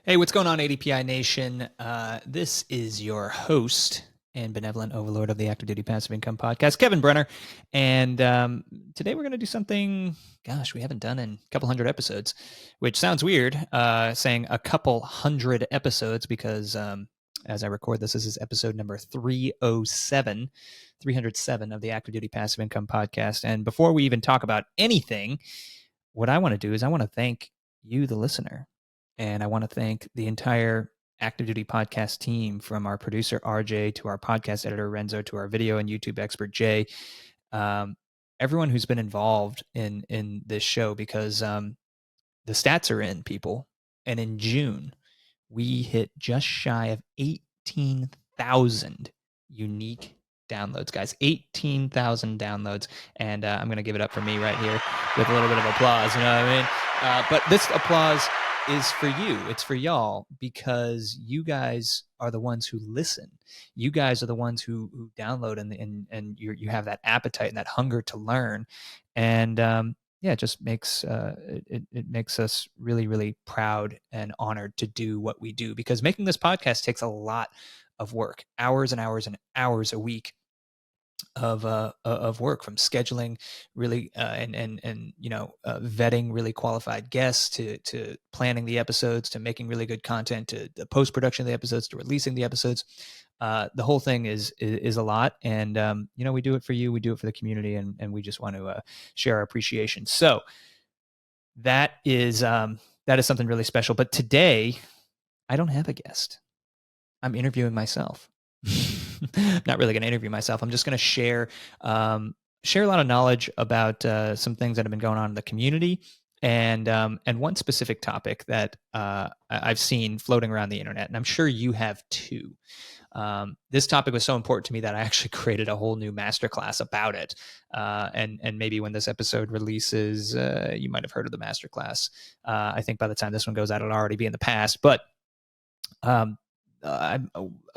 Hey, what's going on, ADPI Nation? This is your host and benevolent overlord of the Active Duty Passive Income Podcast, Kevin Brenner. And today we're going to do something, gosh, we haven't done in a couple hundred episodes, which sounds weird, saying a couple hundred episodes because as I record this is episode number 307 of the Active Duty Passive Income Podcast. And before we even talk about anything, what I want to do is I want to thank you, the listener. And I want to thank the entire Active Duty Podcast team, from our producer, RJ, to our podcast editor, Renzo, to our video and YouTube expert, Jay. Everyone who's been involved in this show, because the stats are in, people. And in June, we hit just shy of 18,000 unique downloads, guys. 18,000 downloads. And I'm going to give it up for me right here with a little bit of applause. You know what I mean? But this applause is for you. It's for y'all, because you guys are the ones who listen. You guys are the ones who download and you have that appetite and that hunger to learn. And it just makes it makes us really, really proud and honored to do what we do, because making this podcast takes a lot of work, hours and hours and hours a week of work, from scheduling really and vetting really qualified guests, to planning the episodes, to making really good content, to the post-production of the episodes, to releasing the episodes. The whole thing is a lot. And we do it for you, we do it for the community, and we just want to share our appreciation. So that is something really special. But today I don't have a guest. I'm interviewing myself. Not really going to interview myself. I'm just going to share a lot of knowledge about some things that have been going on in the community, and one specific topic that I've seen floating around the internet, and I'm sure you have too. This topic was so important to me that I actually created a whole new masterclass about it. And maybe when this episode releases, you might have heard of the masterclass. I think by the time this one goes out, it'll already be in the past. But I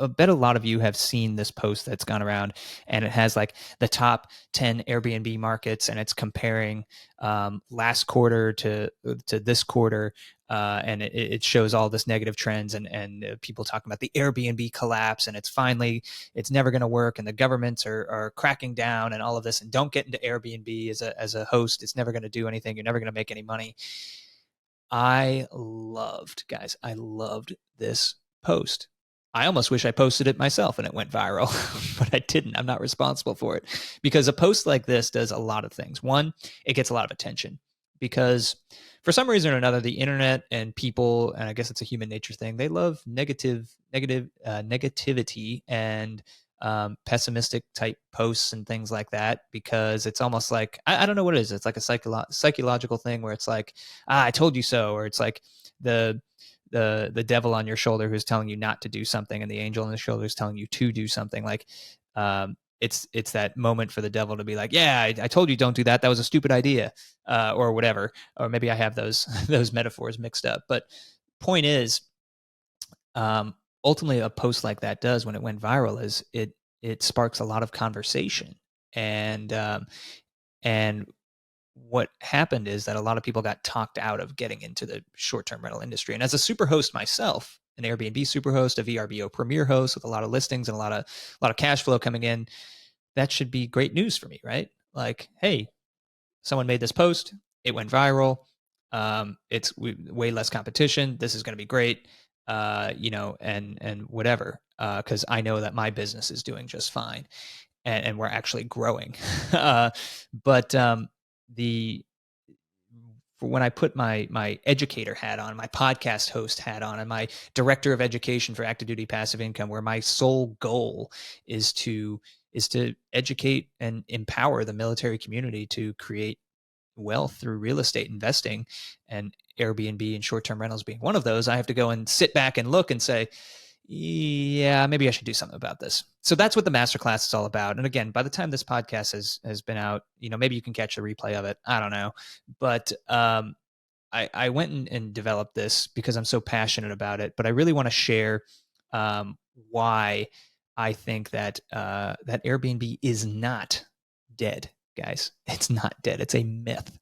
bet a lot of you have seen this post that's gone around, and it has like the top 10 Airbnb markets, and it's comparing last quarter to this quarter, and it shows all this negative trends, and people talking about the Airbnb collapse, and it's never going to work, and the governments are cracking down, and all of this, and don't get into Airbnb as a host. It's never going to do anything. You're never going to make any money. I loved this post. I almost wish I posted it myself and it went viral, but I didn't. I'm not responsible for it, because a post like this does a lot of things. One, it gets a lot of attention because for some reason or another, the internet and people, and I guess it's a human nature thing, they love negativity and pessimistic type posts and things like that, because it's almost like, I don't know what it is. It's like a psychological thing where it's like, I told you so, or it's like the devil on your shoulder who's telling you not to do something, and the angel on the shoulder is telling you to do something. Like it's that moment for the devil to be like, yeah, I told you don't do that. That was a stupid idea, or whatever. Or maybe I have those metaphors mixed up. But point is, ultimately, a post like that does, when it went viral, is it sparks a lot of conversation, and what happened is that a lot of people got talked out of getting into the short-term rental industry. And as a superhost myself, an Airbnb superhost, a VRBO premier host with a lot of listings and a lot of cash flow coming in, that should be great news for me, right? Like, hey, someone made this post, it went viral, it's way less competition, this is going to be great, and whatever, because I know that my business is doing just fine, and we're actually growing. But when I put my educator hat on, my podcast host hat on, and my director of education for Active Duty Passive Income, where my sole goal is to educate and empower the military community to create wealth through real estate investing, and Airbnb and short-term rentals being one of those, I have to go and sit back and look and say, yeah, maybe I should do something about this. So that's what the masterclass is all about. And again, by the time this podcast has been out, maybe you can catch a replay of it. I don't know. But I went and developed this because I'm so passionate about it. But I really want to share why I think that that Airbnb is not dead, guys. It's not dead. It's a myth.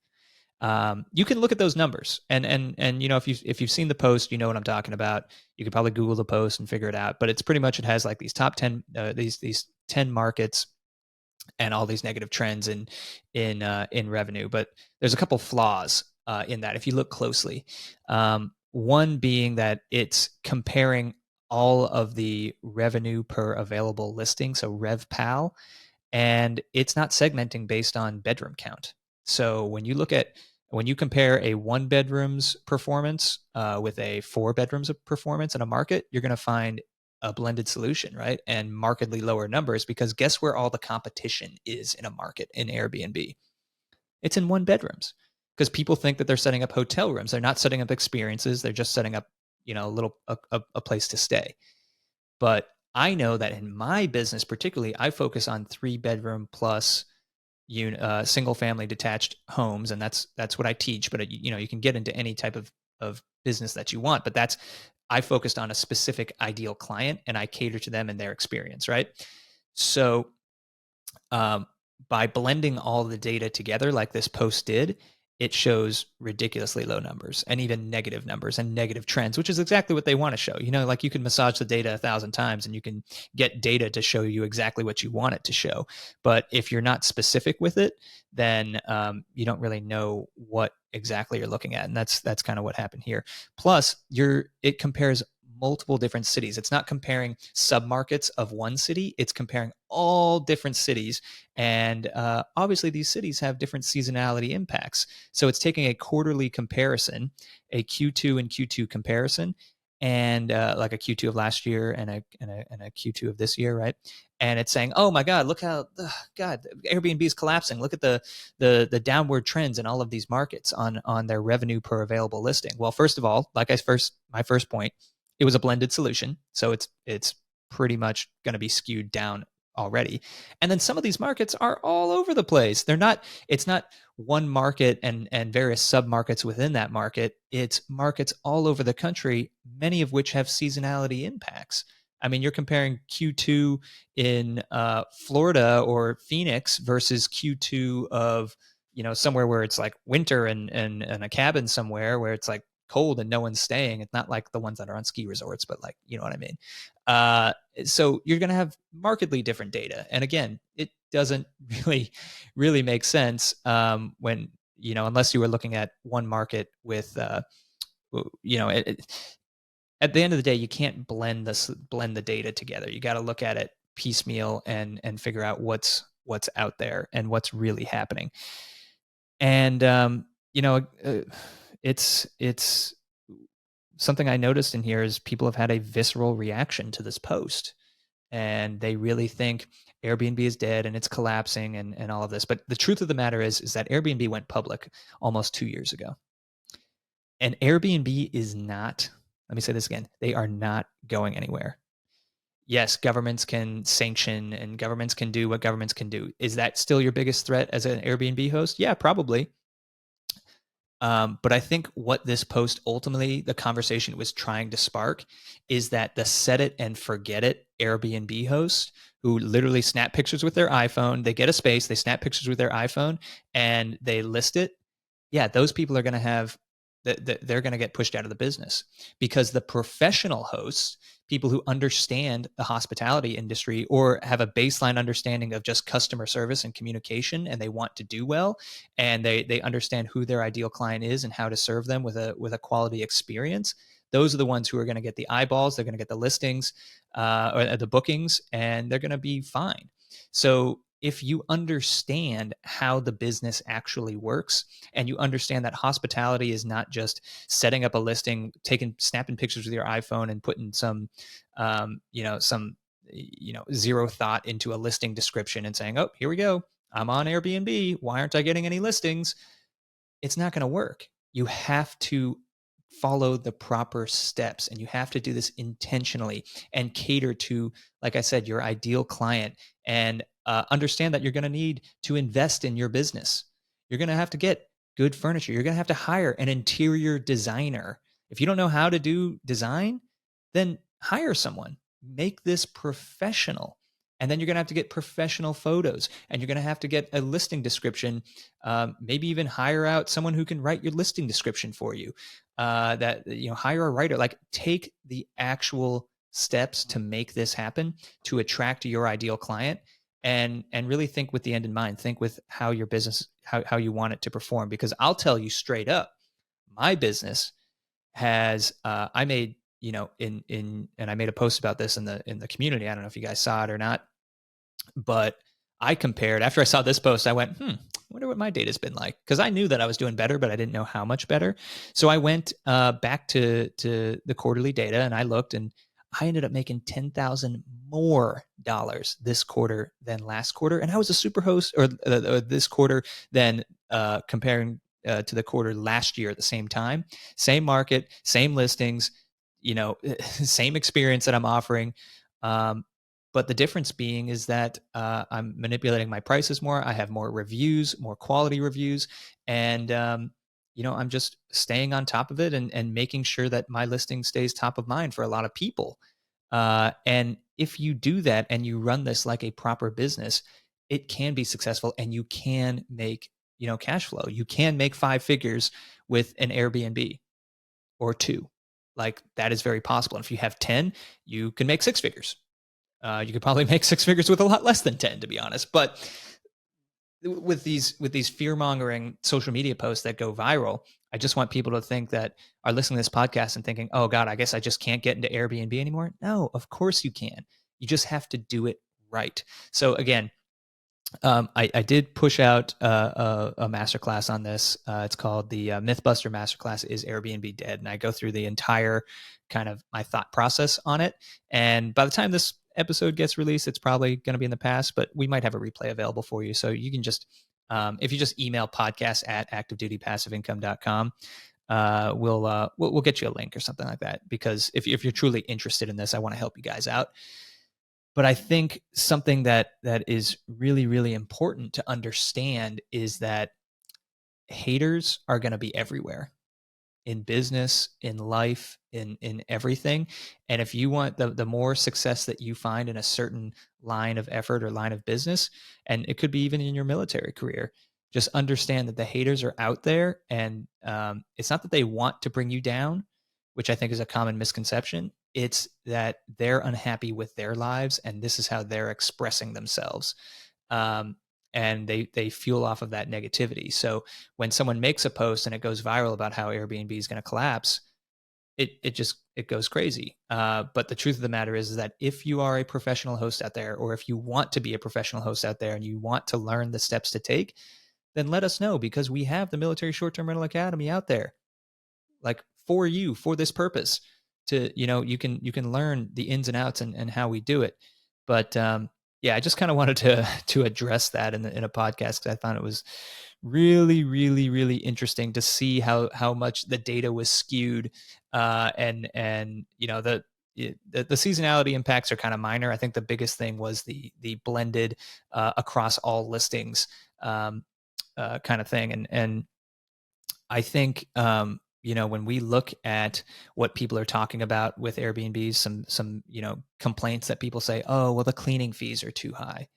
You can look at those numbers, and if you've seen the post, you know what I'm talking about. You could probably Google the post and figure it out. But it's pretty much, it has like these top 10 these 10 markets and all these negative trends in revenue. But there's a couple flaws in that if you look closely. One being that it's comparing all of the revenue per available listing, so RevPal, and it's not segmenting based on bedroom count. So when you compare a one bedroom's performance with a four bedrooms of performance in a market, you're going to find a blended solution, right? And markedly lower numbers, because guess where all the competition is in a market in Airbnb? It's in one bedrooms, because people think that they're setting up hotel rooms. They're not setting up experiences. They're just setting up, a place to stay. But I know that in my business, particularly, I focus on 3 bedroom plus single family detached homes, and that's what I teach. But you can get into any type of business that you want. But I focused on a specific ideal client, and I cater to them and their experience, right? So by blending all the data together, like this post did, it shows ridiculously low numbers and even negative numbers and negative trends, which is exactly what they want to show. Like you can massage the data 1,000 times and you can get data to show you exactly what you want it to show. But if you're not specific with it, then you don't really know what exactly you're looking at. And that's kind of what happened here. Plus, it compares multiple different cities. It's not comparing submarkets of one city. It's comparing all different cities. And obviously these cities have different seasonality impacts. So it's taking a quarterly comparison, a Q2 and Q2 comparison, and like a Q2 of last year and a Q2 of this year, right? And it's saying, oh my God, look how Airbnb is collapsing. Look at the downward trends in all of these markets on their revenue per available listing. Well, first of all, my first point, it was a blended solution, so it's pretty much going to be skewed down already. And then some of these markets are all over the place. It's not one market and various sub-markets within that market. It's markets all over the country, many of which have seasonality impacts. I mean, you're comparing Q2 in Florida or Phoenix versus Q2 of somewhere where it's like winter and a cabin somewhere where it's like cold and no one's staying. It's not like the ones that are on ski resorts, but like, you know what I mean? So you're going to have markedly different data. And again, it doesn't really make sense when, unless you were looking at one market with, at the end of the day, you can't blend the data together. You got to look at it piecemeal and figure out what's out there and what's really happening. And, it's something I noticed in here is people have had a visceral reaction to this post, and they really think Airbnb is dead and it's collapsing and all of this. But the truth of the matter is that Airbnb went public almost 2 years ago. And Airbnb is not, let me say this again, they are not going anywhere. Yes, governments can sanction and governments can do what governments can do. Is that still your biggest threat as an Airbnb host? Yeah, probably. But I think what this post ultimately, the conversation was trying to spark, is that the set it and forget it Airbnb host who literally snap pictures with their iPhone, they get a space, they snap pictures with their iPhone, and they list it. Yeah, those people are going to have, they're going to get pushed out of the business, because the professional hosts, people who understand the hospitality industry or have a baseline understanding of just customer service and communication, and they want to do well, and they understand who their ideal client is and how to serve them with a quality experience. Those are the ones who are going to get the eyeballs. They're going to get the listings or the bookings, and they're going to be fine. So if you understand how the business actually works, and you understand that hospitality is not just setting up a listing, snapping pictures with your iPhone and putting some zero thought into a listing description and saying, oh, here we go, I'm on Airbnb, why aren't I getting any listings? It's not going to work. You have to follow the proper steps, and you have to do this intentionally and cater to, like I said, your ideal client, and understand that you're going to need to invest in your business. You're going to have to get good furniture. You're going to have to hire an interior designer. If you don't know how to do design, then hire someone. Make this professional. And then you're going to have to get professional photos, and you're going to have to get a listing description. Maybe even hire out someone who can write your listing description for you. Hire a writer. Like, take the actual steps to make this happen, to attract your ideal client, and really think with the end in mind. Think with how your business, how you want it to perform. Because I'll tell you straight up, my business has I made, and I made a post about this in the community. I don't know if you guys saw it or not, but I compared after I saw this post. I went, wonder what my data's been like, because I knew that I was doing better, but I didn't know how much better. So I went back to the quarterly data, and I looked, and I ended up making $10,000 more this quarter than last quarter, and I was a super host, or this quarter than comparing to the quarter last year at the same time. Same market, same listings, same experience that I'm offering. But the difference being is that I'm manipulating my prices more. I have more reviews, more quality reviews, and I'm just staying on top of it and making sure that my listing stays top of mind for a lot of people. And if you do that and you run this like a proper business, it can be successful, and you can make cash flow. You can make 5 figures with an Airbnb or 2. Like, that is very possible. And if you have 10, you can make 6 figures. You could probably make 6 figures with a lot less than 10, to be honest. But with these fear-mongering social media posts that go viral, I just want people to think that are listening to this podcast and thinking, oh God, I guess I just can't get into Airbnb anymore. No, of course you can. You just have to do it right. So again, I did push out a masterclass on this. It's called the Mythbuster Masterclass, Is Airbnb Dead? And I go through the entire kind of my thought process on it. And by the time this episode gets released, it's probably going to be in the past, but we might have a replay available for you. So you can just, if you just email podcast@activedutypassiveincome.com, we'll get you a link or something like that. Because if you're truly interested in this, I want to help you guys out. But I think something that is really, really important to understand is that haters are going to be everywhere, in business, in life, in everything. And if you want the more success that you find in a certain line of effort or line of business, and it could be even in your military career, just understand that the haters are out there. And it's not that they want to bring you down, which I think is a common misconception. It's that they're unhappy with their lives, and this is how they're expressing themselves. And they fuel off of that negativity. So when someone makes a post and it goes viral about how Airbnb is going to collapse, it goes crazy. But the truth of the matter is that if you are a professional host out there, or if you want to be a professional host out there and you want to learn the steps to take, then let us know, because we have the Military Short-Term Rental Academy out there, like for you, for this purpose. To you can learn the ins and outs and how we do it. But I just kind of wanted to address that in a podcast, because I thought it was really, really, really interesting to see how much the data was skewed, and the seasonality impacts are kind of minor. I think the biggest thing was the blended across all listings kind of thing, and I think when we look at what people are talking about with Airbnbs, some complaints that people say, oh, well, the cleaning fees are too high,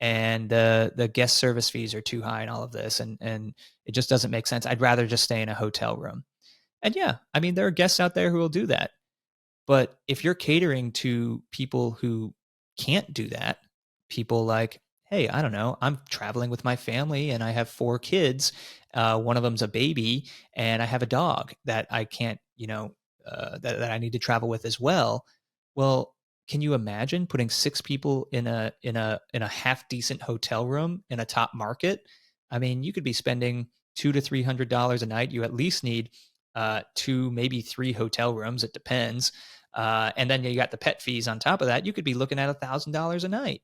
and the guest service fees are too high, and all of this, and it just doesn't make sense. I'd rather just stay in a hotel room. And I mean, there are guests out there who will do that. But if you're catering to people who can't do that, people like, hey, I don't know, I'm traveling with my family and I have 4 kids. One of them's a baby, and I have a dog that I can't, that I need to travel with as well. Well, can you imagine putting 6 people in a half decent hotel room in a top market? I mean, you could be spending $200 to $300 a night. You at least need 2, maybe 3 hotel rooms. It depends. And then you got the pet fees on top of that. You could be looking at $1,000 a night.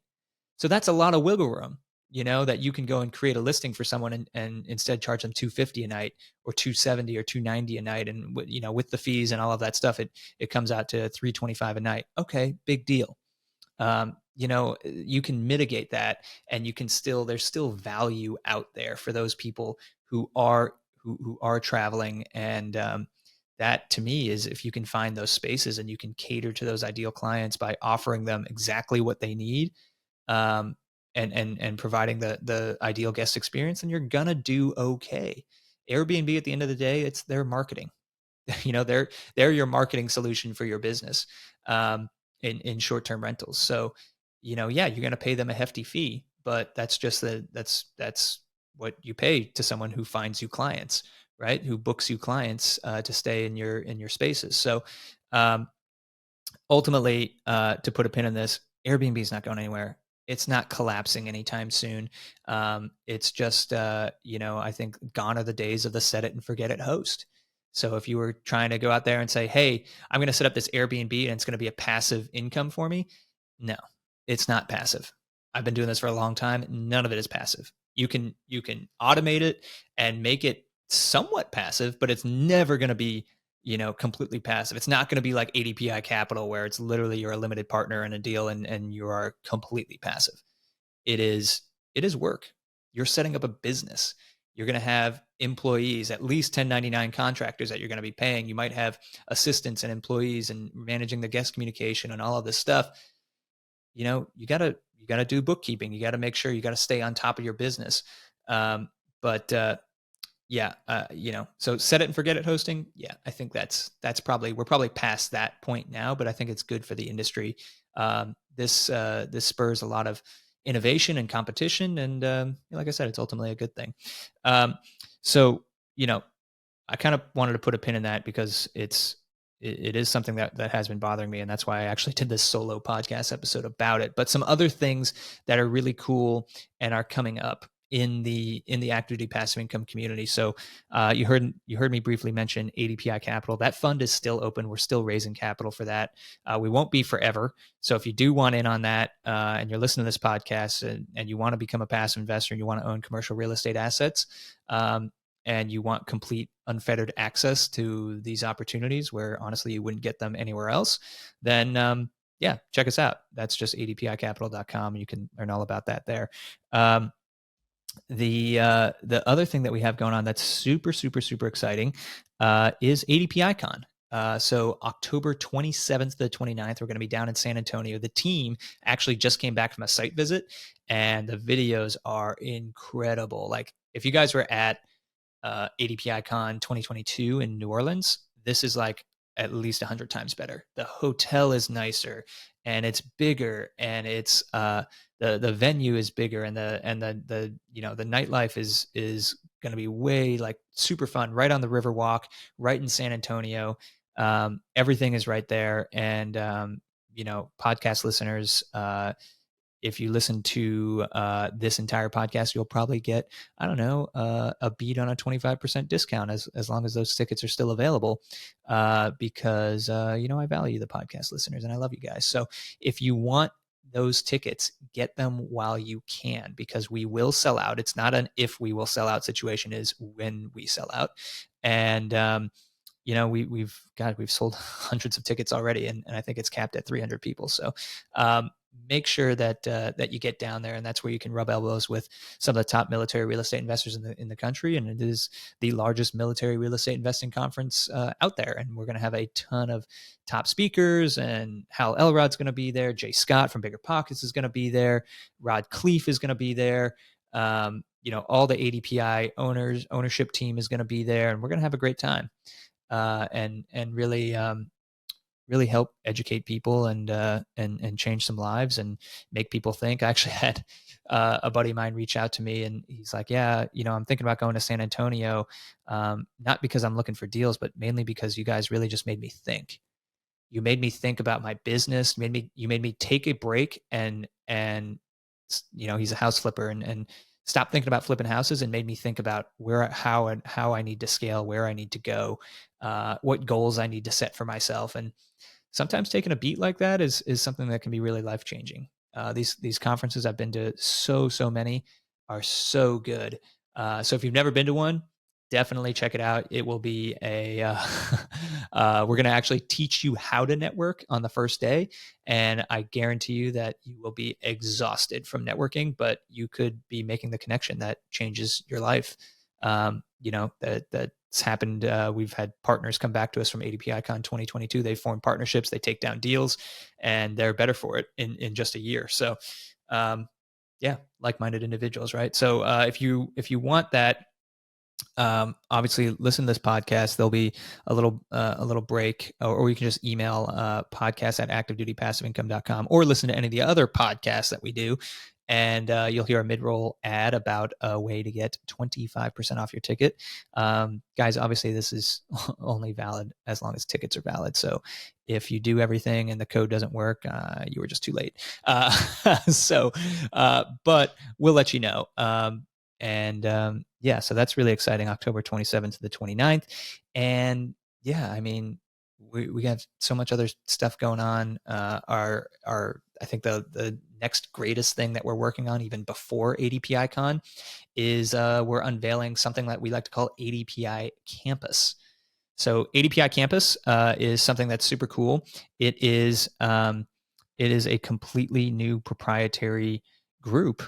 So that's a lot of wiggle room, that you can go and create a listing for someone and instead charge them $250 a night, or $270 or $290 a night. And with the fees and all of that stuff, it comes out to $325 a night. Okay, big deal. You can mitigate that, and there's still value out there for those people who are traveling. And that, to me, is if you can find those spaces and you can cater to those ideal clients by offering them exactly what they need, and providing the ideal guest experience, then you're gonna do okay. Airbnb at the end of the day, it's their marketing. They're your marketing solution for your business in short-term rentals. So, yeah, you're going to pay them a hefty fee, but that's just that's what you pay to someone who finds you clients, right? Who books you clients to stay in your spaces. So, um, ultimately, to put a pin in this, Airbnb is not going anywhere. It's not collapsing anytime soon. It's just, I think gone are the days of the set it and forget it host. So if you were trying to go out there and say, hey, I'm going to set up this Airbnb and it's going to be a passive income for me, no, it's not passive. I've been doing this for a long time. None of it is passive. You can automate it and make it somewhat passive, but it's never going to be completely passive. It's not going to be like ADPI Capital where it's literally you're a limited partner in a deal and you are completely passive. It is work. You're setting up a business. You're going to have employees, at least 1099 contractors that you're going to be paying. You might have assistants and employees and managing the guest communication and all of this stuff. You got to do bookkeeping. You got to make sure you got to stay on top of your business. But yeah, so set it and forget it hosting. Yeah, I think that's we're probably past that point now, but I think it's good for the industry. This spurs a lot of innovation and competition, and like I said, it's ultimately a good thing. So I kind of wanted to put a pin in that because it is something that has been bothering me, and that's why I actually did this solo podcast episode about it. But some other things that are really cool and are coming up in the active duty passive income community. So you heard me briefly mention ADPI Capital. That fund is still open. We're still raising capital for that. We won't be forever. So if you do want in on that and you're listening to this podcast and you want to become a passive investor and you want to own commercial real estate assets, and you want complete unfettered access to these opportunities where honestly you wouldn't get them anywhere else, then yeah, check us out. That's just adpicapital.com. You can learn all about that there. The other thing that we have going on that's super, super, super exciting is ADPI Con. So October 27th to the 29th, we're going to be down in San Antonio. The team actually just came back from a site visit and the videos are incredible. Like if you guys were at ADPI Con 2022 in New Orleans, this is like at least 100 times better. The hotel is nicer and it's bigger and it's the venue is bigger and the nightlife is going to be way like super fun right on the river walk right in San Antonio. Everything is right there. And podcast listeners, if you listen to this entire podcast, you'll probably get, I don't know, a beat on a 25% discount as long as those tickets are still available because, I value the podcast listeners and I love you guys. So if you want those tickets, get them while you can because we will sell out. It's not an if we will sell out situation, is when we sell out. And, we've sold hundreds of tickets already, and I think it's capped at 300 people. So make sure that you get down there, and that's where you can rub elbows with some of the top military real estate investors in the country. And it is the largest military real estate investing conference out there. And we're going to have a ton of top speakers, and Hal Elrod's going to be there. Jay Scott from Bigger Pockets is going to be there. Rod Cleef is going to be there. All the ADPI ownership team is going to be there, and we're going to have a great time. And really help educate people and change some lives and make people think. I actually had a buddy of mine reach out to me and he's like, yeah, I'm thinking about going to San Antonio, not because I'm looking for deals, but mainly because you guys really just made me think. You made me think about my business. You made me take a break and he's a house flipper and stop thinking about flipping houses and made me think about how I need to scale, where I need to go, what goals I need to set for myself. And sometimes taking a beat like that is something that can be really life-changing. These conferences I've been to, so many, are so good. So if you've never been to one, definitely check it out. It will be we're going to actually teach you how to network on the first day. And I guarantee you that you will be exhausted from networking, but you could be making the connection that changes your life. That's happened. We've had partners come back to us from ADPI Con 2022. They form partnerships, they take down deals, and they're better for it in just a year. So yeah, like-minded individuals, right? So if you want that, obviously listen to this podcast. There'll be a little break, or you can just email podcast at activedutypassiveincome.com, or listen to any of the other podcasts that we do. And you'll hear a mid-roll ad about a way to get 25% off your ticket. Guys, obviously this is only valid as long as tickets are valid. So if you do everything and the code doesn't work, you were just too late. But we'll let you know. Yeah, so that's really exciting. October 27th to the 29th. And yeah, I mean, we got so much other stuff going on. I think the next greatest thing that we're working on, even before ADPI Con, is we're unveiling something that we like to call ADPI Campus. So ADPI Campus is something that's super cool. It is a completely new proprietary group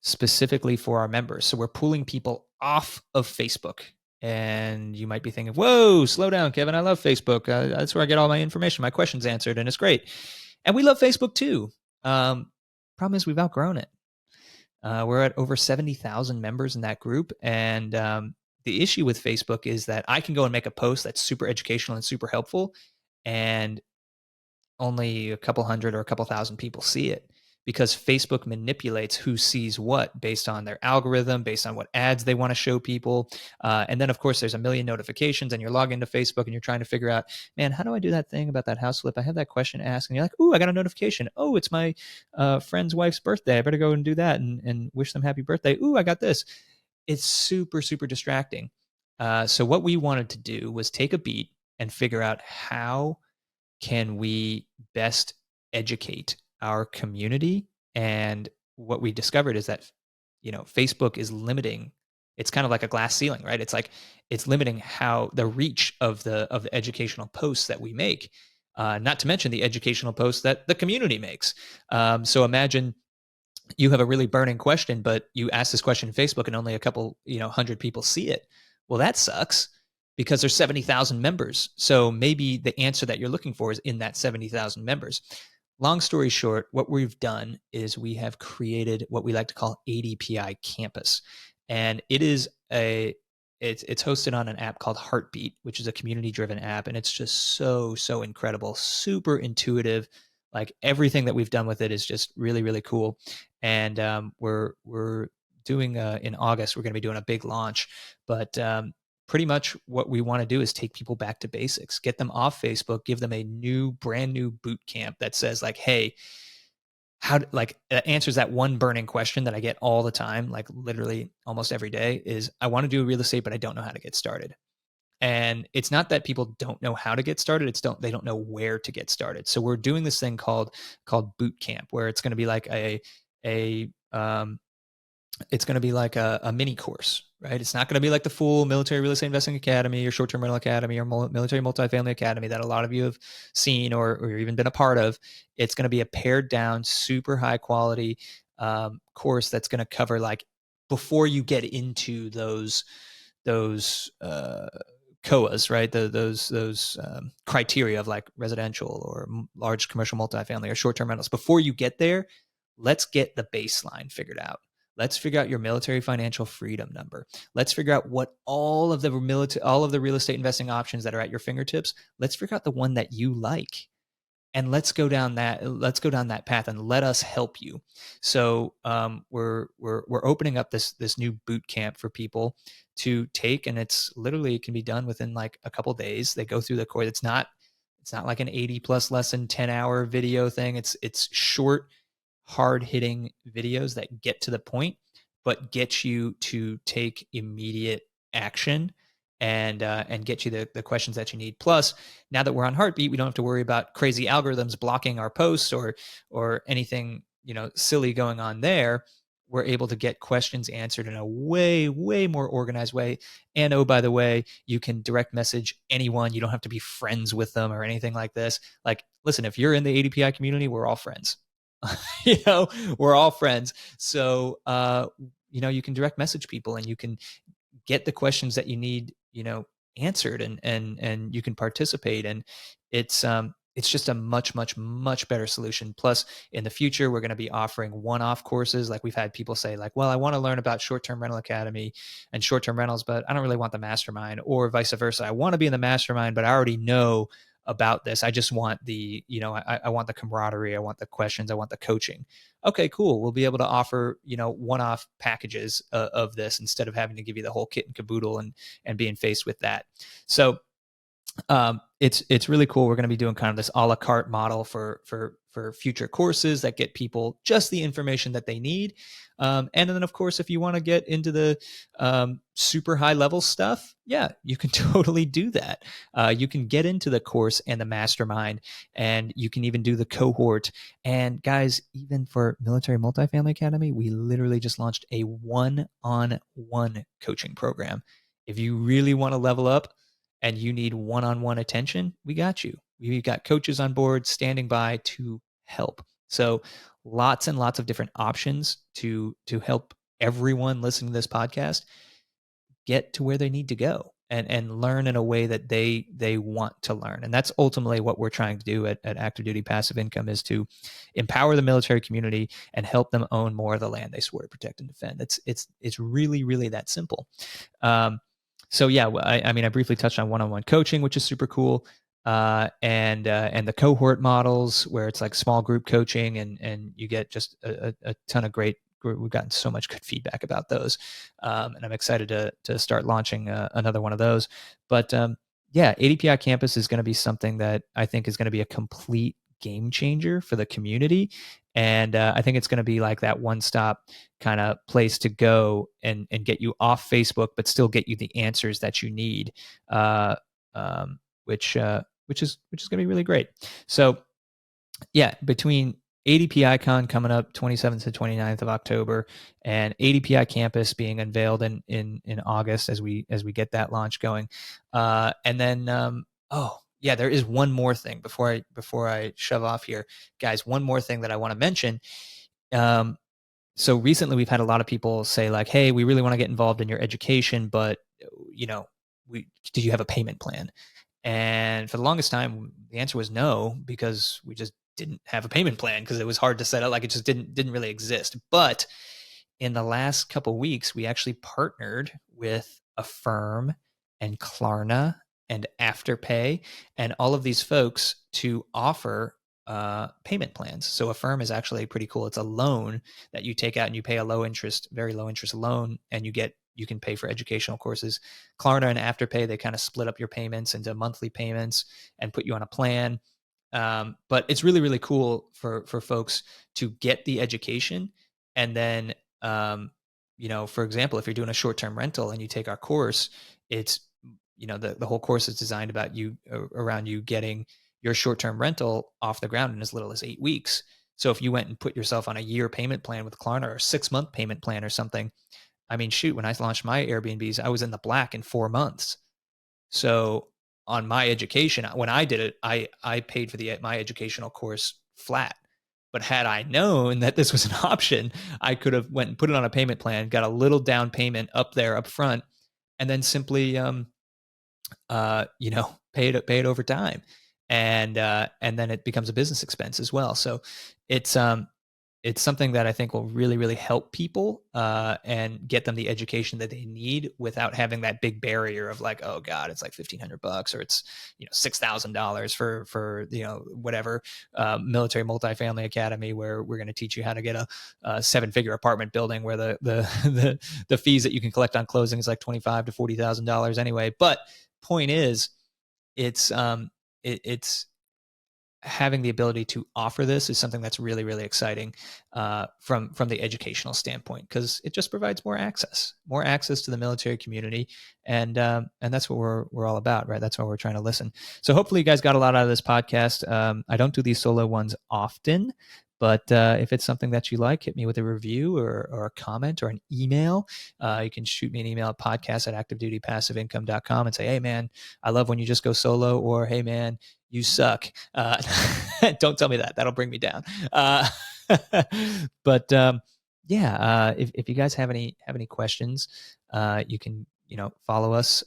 specifically for our members. So we're pulling people off of Facebook. And you might be thinking, whoa, slow down, Kevin. I love Facebook. That's where I get all my information, my questions answered, and it's great. And we love Facebook too. Problem is we've outgrown it. We're at over 70,000 members in that group. And the issue with Facebook is that I can go and make a post that's super educational and super helpful, and only a couple hundred or a couple thousand people see it, because Facebook manipulates who sees what based on their algorithm, based on what ads they want to show people. And then, of course, there's a million notifications, and you're logged into Facebook and you're trying to figure out, man, how do I do that thing about that house flip? I have that question asked, and you're like, ooh, I got a notification. Oh, it's my friend's wife's birthday. I better go and do that and wish them happy birthday. Ooh, I got this. It's super, super distracting. So what we wanted to do was take a beat and figure out how can we best educate our community. And what we discovered is that, Facebook is limiting. It's kind of like a glass ceiling, right? It's like it's limiting how the reach of the educational posts that we make. Not to mention the educational posts that the community makes. So imagine you have a really burning question, but you ask this question in Facebook and only a couple, 100 people see it. Well, that sucks, because there's 70,000 members. So maybe the answer that you're looking for is in that 70,000 members. Long story short, what we've done is we have created what we like to call ADPI Campus. And it is it's hosted on an app called Heartbeat, which is a community-driven app. And it's just so incredible, super intuitive. Like everything that we've done with it is just really, really cool. And we're doing in August, we're going to be doing a big launch. But pretty much what we want to do is take people back to basics, get them off Facebook, give them a brand new boot camp that says like, hey, answers that one burning question that I get all the time, like literally almost every day, is I want to do real estate, but I don't know how to get started. And it's not that people don't know how to get started. They don't know where to get started. So we're doing this thing called boot camp, where it's going to be like it's going to be like a mini course, right? It's not going to be like the full Military Real Estate Investing Academy or Short-Term Rental Academy or Military Multifamily Academy that a lot of you have seen or even been a part of. It's going to be a pared down, super high quality course that's going to cover, like, before you get into those COAs, right? Those criteria of like residential or large commercial multifamily or short-term rentals. Before you get there, let's get the baseline figured out. Let's figure out your military financial freedom number. Let's figure out what all of the real estate investing options that are at your fingertips. Let's figure out the one that you like, and let's go down that path, and let us help you. So we're opening up this new boot camp for people to take, and it can be done within like a couple days. They go through the course. It's not like an 80 plus lesson 10-hour video thing. It's short, hard hitting videos that get to the point, but get you to take immediate action and get you the questions that you need. Plus, now that we're on Heartbeat, we don't have to worry about crazy algorithms blocking our posts or anything, silly going on there. We're able to get questions answered in a way, way more organized way. And oh, by the way, you can direct message anyone. You don't have to be friends with them or anything like this. Like, listen, if you're in the ADPI community, we're all friends. We're all friends. So, you can direct message people, and you can get the questions that you need, answered, and you can participate. And it's it's just a much, much, much better solution. Plus, in the future, we're going to be offering one-off courses. Like we've had people say, like, well, I want to learn about Short-Term Rental Academy and short-term rentals, but I don't really want the mastermind, or vice versa. I want to be in the mastermind, but I already know about this. I just want the, I want the camaraderie. I want the questions. I want the coaching. Okay, cool. We'll be able to offer, one-off packages of this instead of having to give you the whole kit and caboodle and being faced with that. So it's really cool. We're going to be doing kind of this a la carte model for future courses that get people just the information that they need. And then, of course, if you want to get into the super high level stuff, yeah, you can totally do that. You can get into the course and the mastermind, and you can even do the cohort. And guys, even for Military Multifamily Academy, we literally just launched a one-on-one coaching program. If you really want to level up and you need one-on-one attention, we got you. We've got coaches on board standing by to help. So lots and lots of different options to help everyone listening to this podcast get to where they need to go and learn in a way that they want to learn. And that's ultimately what we're trying to do at Active Duty Passive Income, is to empower the military community and help them own more of the land they swore to protect and defend. It's really, really that simple. So yeah, I mean, I briefly touched on one-on-one coaching, which is super cool, and the cohort models where it's like small group coaching, and you get just a ton of great. We've gotten so much good feedback about those, and I'm excited to start launching another one of those. But yeah, ADPI Campus is going to be something that I think is going to be a complete game changer for the community. And I think it's going to be like that one-stop kind of place to go and get you off Facebook, but still get you the answers that you need, which is going to be really great. So yeah, between ADP Icon coming up 27th to 29th of October, and ADPI Campus being unveiled in August as we get that launch going, and then yeah, there is one more thing before I shove off here, guys. One more thing that I want to mention. So recently we've had a lot of people say like, hey, we really want to get involved in your education, but do you have a payment plan? And for the longest time, the answer was no, because we just didn't have a payment plan, because it was hard to set up. Like, it just didn't really exist. But in the last couple of weeks, we actually partnered with Affirm and Klarna and Afterpay and all of these folks to offer payment plans. So Affirm is actually pretty cool. It's a loan that you take out and you pay a very low interest loan, and you can pay for educational courses. Klarna and Afterpay, they kind of split up your payments into monthly payments and put you on a plan. But it's really, really cool for folks to get the education. And then, for example, if you're doing a short-term rental and you take our course, it's, the whole course is designed around you getting your short-term rental off the ground in as little as 8 weeks. So if you went and put yourself on a year payment plan with Klarna, or a 6-month payment plan or something, I mean, shoot, when I launched my Airbnbs, I was in the black in 4 months. So on my education, when I did it, I paid for my educational course flat. But had I known that this was an option, I could have went and put it on a payment plan, got a little down payment up front, and then simply, pay it over time. And then it becomes a business expense as well. So it's something that I think will really, really help people and get them the education that they need without having that big barrier of like, oh God, it's like $1,500, or it's $6,000 for whatever Military Multifamily Academy, where we're going to teach you how to get a 7-figure apartment building where the fees that you can collect on closing is like $25,000 to $40,000 anyway. But point is, it's having the ability to offer this is something that's really, really exciting from the educational standpoint, because it just provides more access to the military community. And that's what we're all about, right? That's why we're trying to listen. So hopefully you guys got a lot out of this podcast. I don't do these solo ones often, but if it's something that you like, hit me with a review or a comment or an email. You can shoot me an email at podcast@activedutypassiveincome.com and say, hey man, I love when you just go solo, or hey man, you suck. Don't tell me that. That'll bring me down. But if you guys have any questions, you can follow us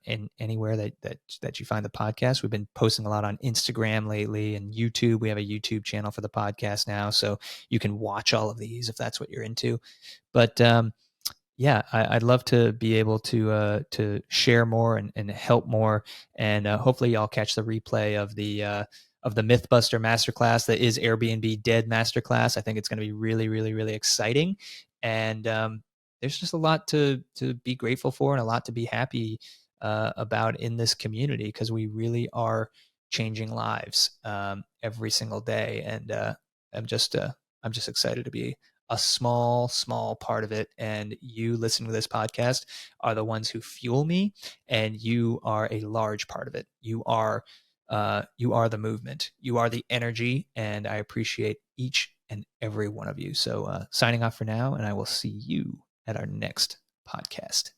in anywhere that you find the podcast. We've been posting a lot on Instagram lately and YouTube. We have a YouTube channel for the podcast now, so you can watch all of these if that's what you're into. But yeah, I'd love to be able to share more and help more, and hopefully y'all catch the replay of the MythBuster Masterclass that is Airbnb Dead Masterclass. I think it's going to be really, really, really exciting, and there's just a lot to be grateful for and a lot to be happy about in this community, because we really are changing lives every single day, and I'm just excited to be a small part of it. And you listening to this podcast are the ones who fuel me, and you are a large part of it. You are the movement. You are the energy, and I appreciate each and every one of you. So signing off for now, and I will see you at our next podcast.